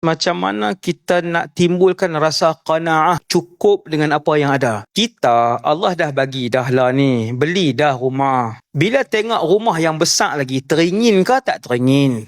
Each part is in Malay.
Macam mana kita nak timbulkan rasa qanaah, cukup dengan apa yang ada. Kita, Allah dah bagi dah lah ni, beli dah rumah. Bila tengok rumah yang besar lagi, teringin ke tak teringin?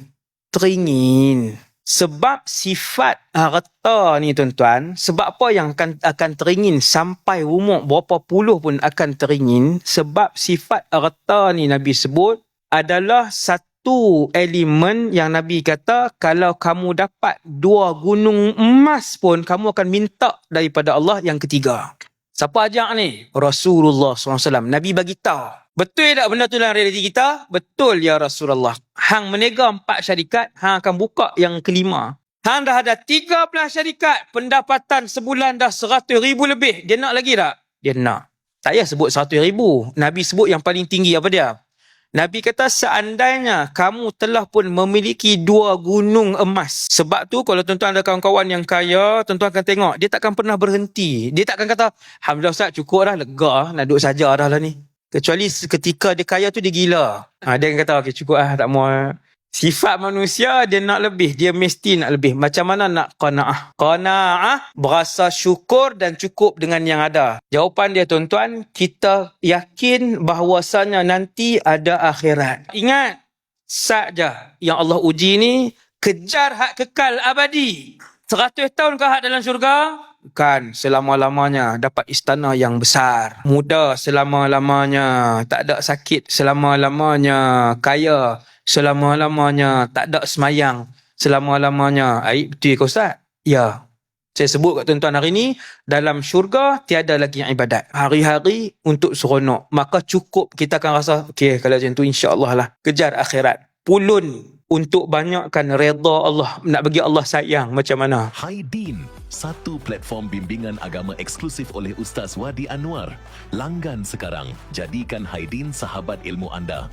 Teringin. Sebab sifat harta ni tuan-tuan, sebab apa yang akan teringin sampai umur berapa puluh pun akan teringin, sebab sifat harta ni Nabi sebut adalah satu elemen yang Nabi kata kalau kamu dapat 2 gunung emas pun kamu akan minta daripada Allah yang ketiga. Siapa ajak ni? Rasulullah SAW. Nabi bagi tahu. Betul tak benda tu dalam realiti kita? Betul ya Rasulullah. Hang menega 4 syarikat, hang akan buka yang kelima. Hang dah ada 13 syarikat, pendapatan sebulan dah 100,000 lebih. Dia nak lagi tak? Dia nak. Saya sebut 100,000. Nabi sebut yang paling tinggi apa dia? Nabi kata seandainya kamu telah pun memiliki 2 gunung emas. Sebab tu kalau tuan-tuan ada kawan-kawan yang kaya, tuan-tuan akan tengok, dia takkan pernah berhenti. Dia takkan kata, Alhamdulillah Ustaz cukup dah, lega nak duduk saja dah lah ni. Kecuali ketika dia kaya tu dia gila. Dia akan kata, okay cukup lah, tak mau. Sifat manusia dia nak lebih, dia mesti nak lebih. Macam mana nak qanaah? Qanaah berasa syukur dan cukup dengan yang ada. Jawapan dia tuan-tuan, kita yakin bahawasanya nanti ada akhirat. Ingat saja yang Allah uji ni, kejar hak kekal abadi. 100 tahun ke hak dalam syurga? Bukan selama-lamanya. Dapat istana yang besar. Muda selama-lamanya. Tak ada sakit selama-lamanya. Kaya selama-lamanya. Tak ada semayang selama-lamanya. Betul ke Ustaz? Ya. Saya sebut kat tuan-tuan hari ni, dalam syurga tiada lagi yang ibadat. Hari-hari untuk seronok. Maka cukup kita akan rasa, okay, kalau macam tu insya-Allah lah. Kejar akhirat. Pulun untuk banyakkan redha Allah, nak bagi Allah sayang macam mana. Haidin, satu platform bimbingan agama eksklusif oleh Ustaz Wadi Anwar. Langgan sekarang, jadikan Haidin sahabat ilmu anda.